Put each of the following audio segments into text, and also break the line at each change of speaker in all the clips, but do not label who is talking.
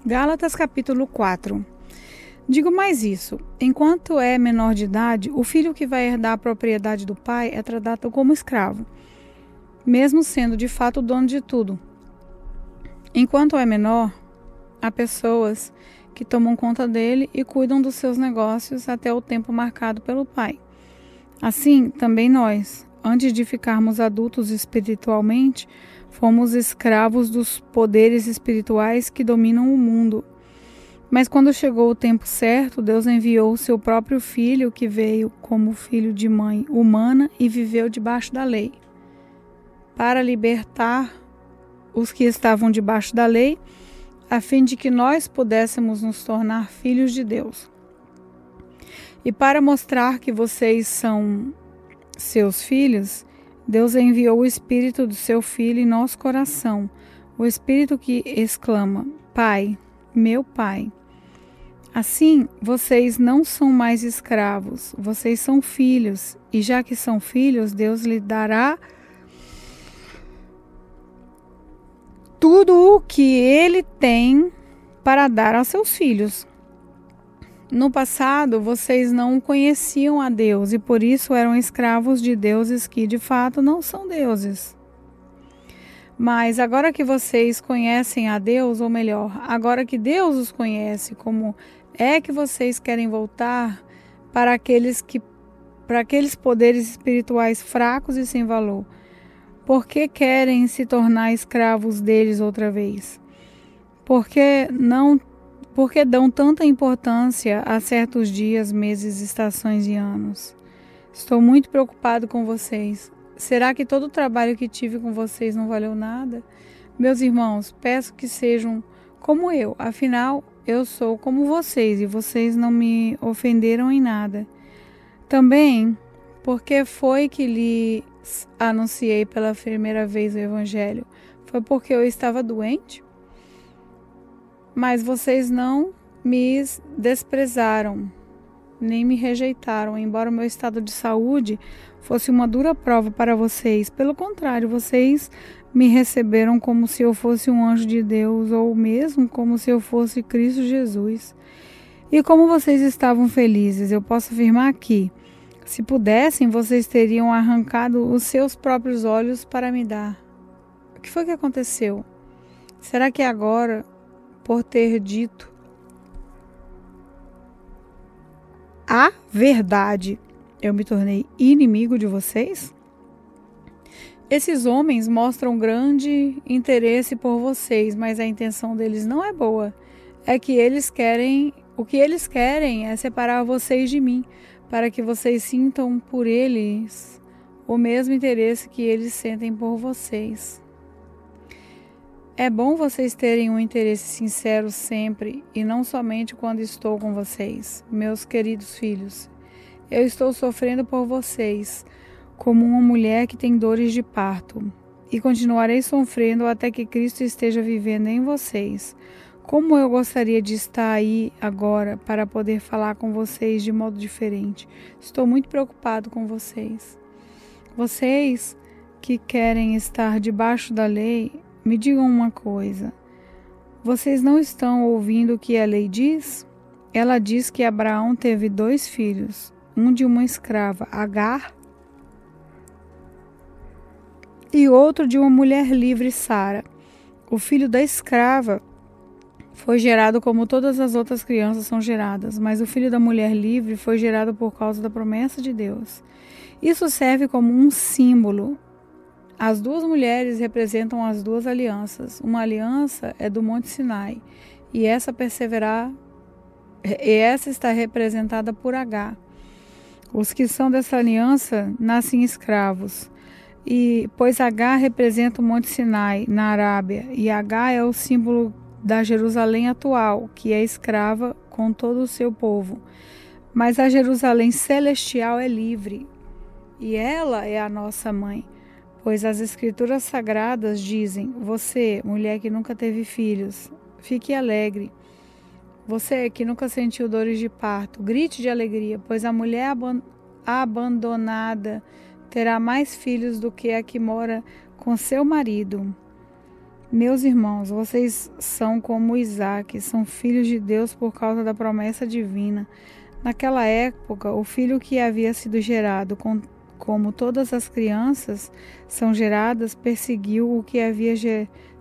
Gálatas capítulo 4. Digo mais isso: enquanto é menor de idade, o filho que vai herdar a propriedade do pai é tratado como escravo, mesmo sendo de fato o dono de tudo. Enquanto é menor, há pessoas que tomam conta dele e cuidam dos seus negócios até o tempo marcado pelo pai. Assim, também nós, antes de ficarmos adultos espiritualmente, fomos escravos dos poderes espirituais que dominam o mundo. Mas quando chegou o tempo certo, Deus enviou o seu próprio filho, que veio como filho de mãe humana e viveu debaixo da lei, para libertar os que estavam debaixo da lei, a fim de que nós pudéssemos nos tornar filhos de Deus. E para mostrar que vocês são seus filhos, Deus enviou o Espírito do seu Filho em nosso coração, o Espírito que exclama: Pai, meu Pai. Assim, vocês não são mais escravos, vocês são filhos, e já que são filhos, Deus lhe dará tudo o que Ele tem para dar aos seus filhos. No passado, vocês não conheciam a Deus e por isso eram escravos de deuses que de fato não são deuses. Mas agora que vocês conhecem a Deus, ou melhor, agora que Deus os conhece, como é que vocês querem voltar para aqueles poderes espirituais fracos e sem valor? Por que querem se tornar escravos deles outra vez? Por que dão tanta importância a certos dias, meses, estações e anos? Estou muito preocupado com vocês. Será que todo o trabalho que tive com vocês não valeu nada? Meus irmãos, peço que sejam como eu. Afinal, eu sou como vocês e vocês não me ofenderam em nada. Também, porque foi que lhes anunciei pela primeira vez o Evangelho? Foi porque eu estava doente? Mas vocês não me desprezaram, nem me rejeitaram, embora o meu estado de saúde fosse uma dura prova para vocês. Pelo contrário, vocês me receberam como se eu fosse um anjo de Deus, ou mesmo como se eu fosse Cristo Jesus. E como vocês estavam felizes, eu posso afirmar que, se pudessem, vocês teriam arrancado os seus próprios olhos para me dar. O que foi que aconteceu? Será que agora, por ter dito a verdade, eu me tornei inimigo de vocês? Esses homens mostram grande interesse por vocês, mas a intenção deles não é boa. O que eles querem é separar vocês de mim, para que vocês sintam por eles o mesmo interesse que eles sentem por vocês. É bom vocês terem um interesse sincero sempre e não somente quando estou com vocês, meus queridos filhos. Eu estou sofrendo por vocês, como uma mulher que tem dores de parto, e continuarei sofrendo até que Cristo esteja vivendo em vocês. Como eu gostaria de estar aí agora para poder falar com vocês de modo diferente. Estou muito preocupado com vocês. Vocês que querem estar debaixo da lei, me digam uma coisa. Vocês não estão ouvindo o que a lei diz? Ela diz que Abraão teve 2 filhos, um de uma escrava, Agar, e outro de uma mulher livre, Sara. O filho da escrava foi gerado como todas as outras crianças são geradas, mas o filho da mulher livre foi gerado por causa da promessa de Deus. Isso serve como um símbolo. As 2 mulheres representam as 2 alianças. Uma aliança é do Monte Sinai, e essa está representada por Agar. Os que são dessa aliança nascem escravos, pois Agar representa o Monte Sinai, na Arábia, e Agar é o símbolo da Jerusalém atual, que é escrava com todo o seu povo. Mas a Jerusalém celestial é livre, e ela é a nossa mãe. Pois as Escrituras Sagradas dizem: você, mulher que nunca teve filhos, fique alegre. Você que nunca sentiu dores de parto, grite de alegria, pois a mulher abandonada terá mais filhos do que a que mora com seu marido. Meus irmãos, vocês são como Isaque, são filhos de Deus por causa da promessa divina. Naquela época, o filho que havia sido gerado, como todas as crianças são geradas, perseguiu o que havia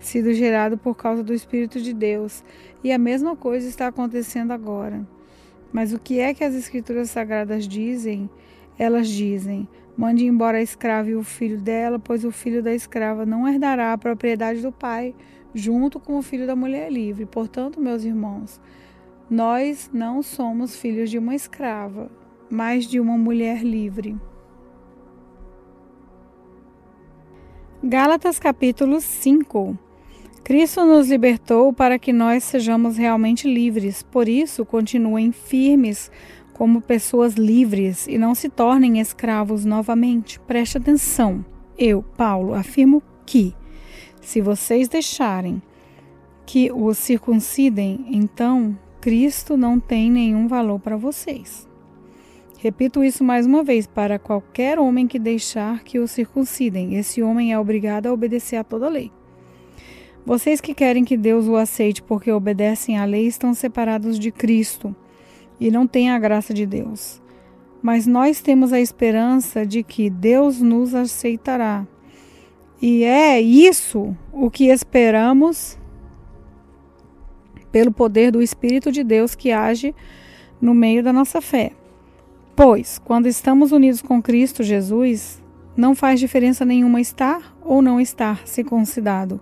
sido gerado por causa do Espírito de Deus. E a mesma coisa está acontecendo agora. Mas o que é que as Escrituras Sagradas dizem? Elas dizem: mande embora a escrava e o filho dela, pois o filho da escrava não herdará a propriedade do pai, junto com o filho da mulher livre. Portanto, meus irmãos, nós não somos filhos de uma escrava, mas de uma mulher livre. Gálatas capítulo 5. Cristo nos libertou para que nós sejamos realmente livres. Por isso, continuem firmes como pessoas livres e não se tornem escravos novamente. Preste atenção. Eu, Paulo, afirmo que, se vocês deixarem que os circuncidem, então Cristo não tem nenhum valor para vocês. Repito isso mais uma vez: para qualquer homem que deixar que o circuncidem, esse homem é obrigado a obedecer a toda a lei. Vocês que querem que Deus o aceite porque obedecem à lei estão separados de Cristo e não têm a graça de Deus. Mas nós temos a esperança de que Deus nos aceitará. E é isso o que esperamos pelo poder do Espírito de Deus que age no meio da nossa fé. Pois, quando estamos unidos com Cristo Jesus, não faz diferença nenhuma estar ou não estar circuncidado.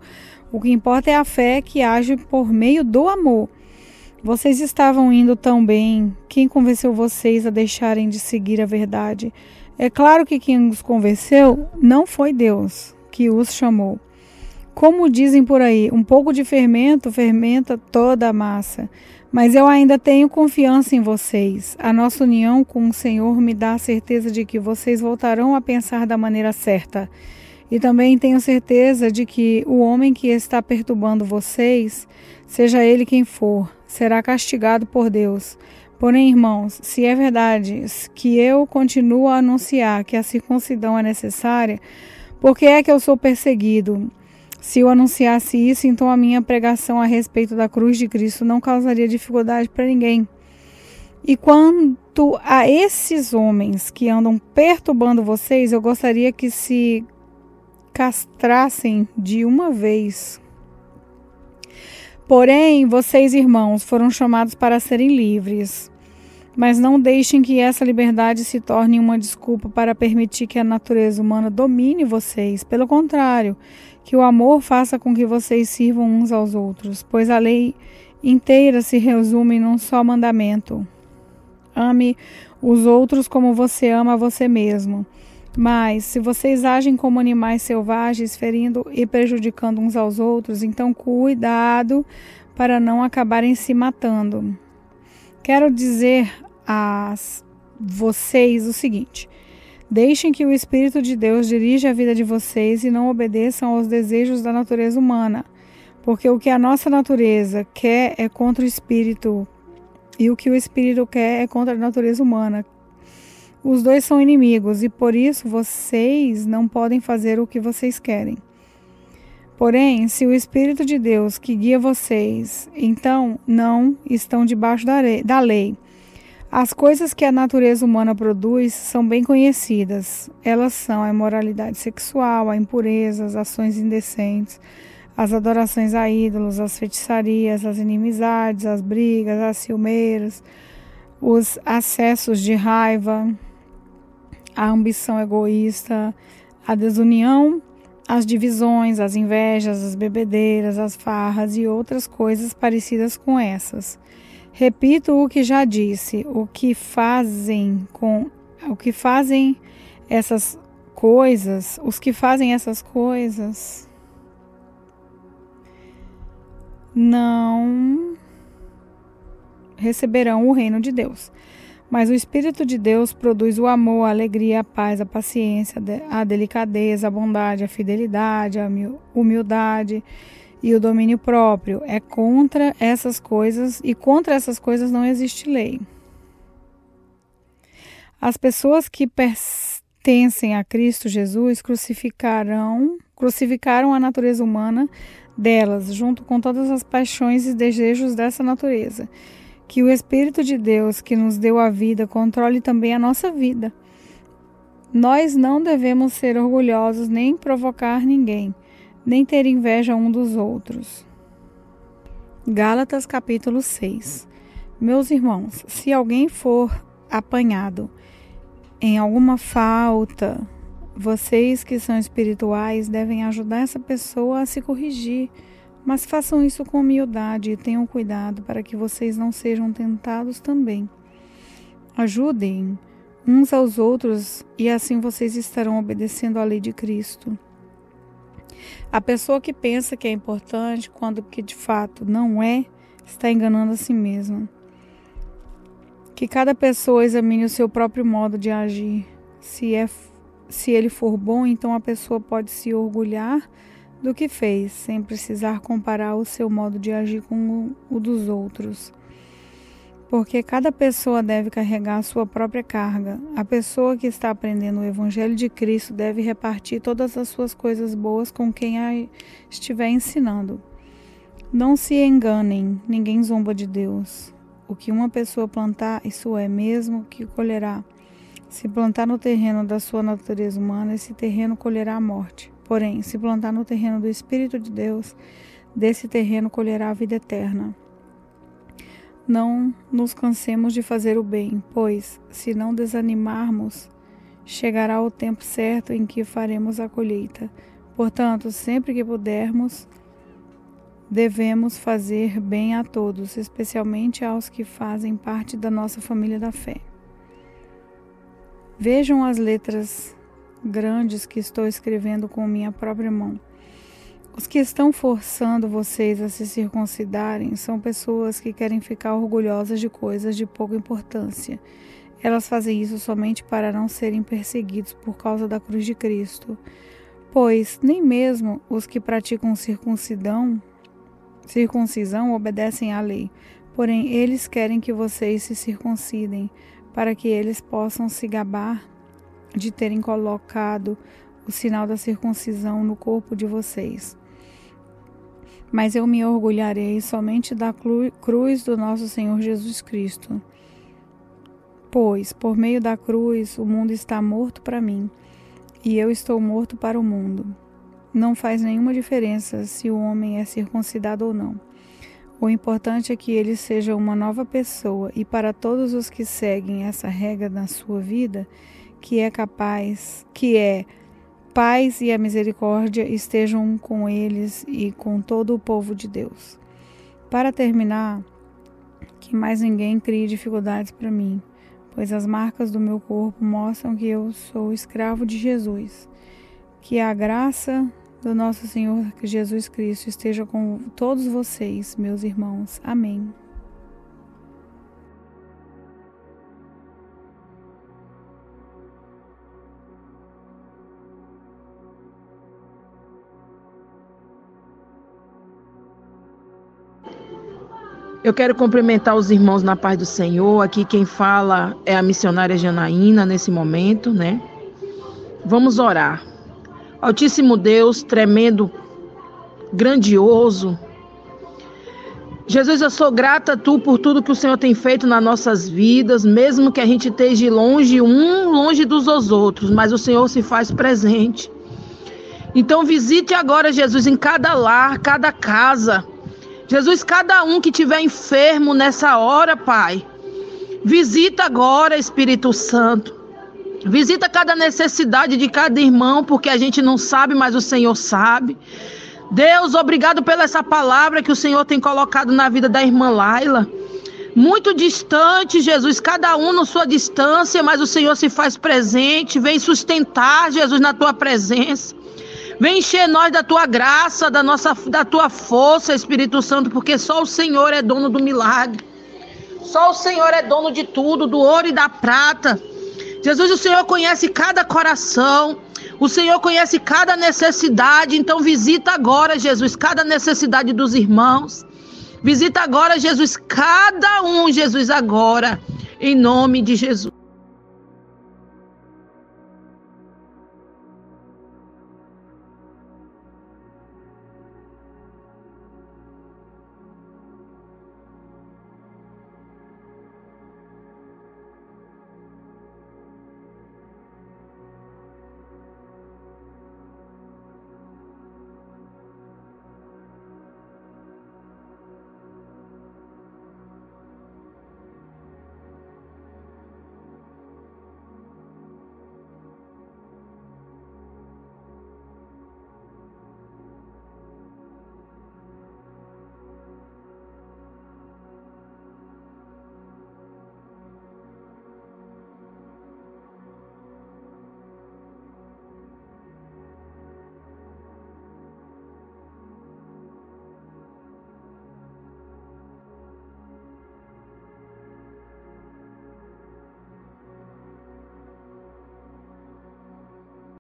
O que importa é a fé que age por meio do amor. Vocês estavam indo tão bem. Quem convenceu vocês a deixarem de seguir a verdade? É claro que quem os convenceu não foi Deus que os chamou. Como dizem por aí, um pouco de fermento fermenta toda a massa. Mas eu ainda tenho confiança em vocês. A nossa união com o Senhor me dá a certeza de que vocês voltarão a pensar da maneira certa. E também tenho certeza de que o homem que está perturbando vocês, seja ele quem for, será castigado por Deus. Porém, irmãos, se é verdade que eu continuo a anunciar que a circuncisão é necessária, por que é que eu sou perseguido? Se eu anunciasse isso, então a minha pregação a respeito da cruz de Cristo não causaria dificuldade para ninguém. E quanto a esses homens que andam perturbando vocês, eu gostaria que se castrassem de uma vez. Porém, vocês, irmãos, foram chamados para serem livres. Mas não deixem que essa liberdade se torne uma desculpa para permitir que a natureza humana domine vocês. Pelo contrário, que o amor faça com que vocês sirvam uns aos outros, pois a lei inteira se resume num só mandamento: ame os outros como você ama a você mesmo. Mas, se vocês agem como animais selvagens, ferindo e prejudicando uns aos outros, então cuidado para não acabarem se matando. Quero dizer a vocês o seguinte: deixem que o Espírito de Deus dirija a vida de vocês e não obedeçam aos desejos da natureza humana, porque o que a nossa natureza quer é contra o Espírito, e o que o Espírito quer é contra a natureza humana. Os dois são inimigos e por isso vocês não podem fazer o que vocês querem. Porém, se o Espírito de Deus que guia vocês, então não estão debaixo da lei. As coisas que a natureza humana produz são bem conhecidas. Elas são a imoralidade sexual, a impureza, as ações indecentes, as adorações a ídolos, as feitiçarias, as inimizades, as brigas, as ciumeiras, os acessos de raiva, a ambição egoísta, a desunião, as divisões, as invejas, as bebedeiras, as farras e outras coisas parecidas com essas. Repito o que já disse: os que fazem essas coisas não receberão o reino de Deus. Mas o Espírito de Deus produz o amor, a alegria, a paz, a paciência, a delicadeza, a bondade, a fidelidade, a humildade e o domínio próprio. É contra essas coisas, e contra essas coisas não existe lei. As pessoas que pertencem a Cristo Jesus crucificaram a natureza humana delas, junto com todas as paixões e desejos dessa natureza. Que o Espírito de Deus, que nos deu a vida, controle também a nossa vida. Nós não devemos ser orgulhosos, nem provocar ninguém, nem ter inveja um dos outros. Gálatas capítulo 6. Meus irmãos, se alguém for apanhado em alguma falta, vocês que são espirituais devem ajudar essa pessoa a se corrigir, mas façam isso com humildade e tenham cuidado para que vocês não sejam tentados também. Ajudem uns aos outros e assim vocês estarão obedecendo à lei de Cristo. A pessoa que pensa que é importante quando que de fato não é, está enganando a si mesma. Que cada pessoa examine o seu próprio modo de agir. Se ele for bom, então a pessoa pode se orgulhar do que fez, sem precisar comparar o seu modo de agir com o dos outros. Porque cada pessoa deve carregar a sua própria carga. A pessoa que está aprendendo o Evangelho de Cristo deve repartir todas as suas coisas boas com quem a estiver ensinando. Não se enganem, ninguém zomba de Deus. O que uma pessoa plantar, isso é mesmo que colherá. Se plantar no terreno da sua natureza humana, esse terreno colherá a morte. Porém, se plantar no terreno do Espírito de Deus, desse terreno colherá a vida eterna. Não nos cansemos de fazer o bem, pois, se não desanimarmos, chegará o tempo certo em que faremos a colheita. Portanto, sempre que pudermos, devemos fazer bem a todos, especialmente aos que fazem parte da nossa família da fé. Vejam as letras grandes que estou escrevendo com minha própria mão. Os que estão forçando vocês a se circuncidarem são pessoas que querem ficar orgulhosas de coisas de pouca importância. Elas fazem isso somente para não serem perseguidos por causa da cruz de Cristo. Pois nem mesmo os que praticam circuncisão obedecem à lei. Porém, eles querem que vocês se circuncidem, para que eles possam se gabar de terem colocado o sinal da circuncisão no corpo de vocês. Mas eu me orgulharei somente da cruz do nosso Senhor Jesus Cristo. Pois, por meio da cruz, o mundo está morto para mim, e eu estou morto para o mundo. Não faz nenhuma diferença se o homem é circuncidado ou não. O importante é que ele seja uma nova pessoa, e para todos os que seguem essa regra na sua vida, paz e a misericórdia estejam com eles e com todo o povo de Deus. Para terminar, que mais ninguém crie dificuldades para mim, pois as marcas do meu corpo mostram que eu sou escravo de Jesus. Que a graça do nosso Senhor Jesus Cristo esteja com todos vocês, meus irmãos. Amém.
Eu quero cumprimentar os irmãos na paz do Senhor. Aqui quem fala é a missionária Janaína nesse momento, né? Vamos orar. Altíssimo Deus, tremendo, grandioso. Jesus, eu sou grata a Tu por tudo que o Senhor tem feito nas nossas vidas, mesmo que a gente esteja longe dos outros, mas o Senhor se faz presente. Então visite agora, Jesus, em cada lar, cada casa. Jesus, cada um que estiver enfermo nessa hora, Pai, visita agora, Espírito Santo. Visita cada necessidade de cada irmão, porque a gente não sabe, mas o Senhor sabe. Deus, obrigado pela essa palavra que o Senhor tem colocado na vida da irmã Laila. Muito distante, Jesus, cada um na sua distância, mas o Senhor se faz presente. Vem sustentar, Jesus, na Tua presença. Vem encher nós da Tua graça, da Tua força, Espírito Santo, porque só o Senhor é dono do milagre. Só o Senhor é dono de tudo, do ouro e da prata. Jesus, o Senhor conhece cada coração, o Senhor conhece cada necessidade, então visita agora, Jesus, cada necessidade dos irmãos. Visita agora, Jesus, cada um, Jesus, agora, em nome de Jesus.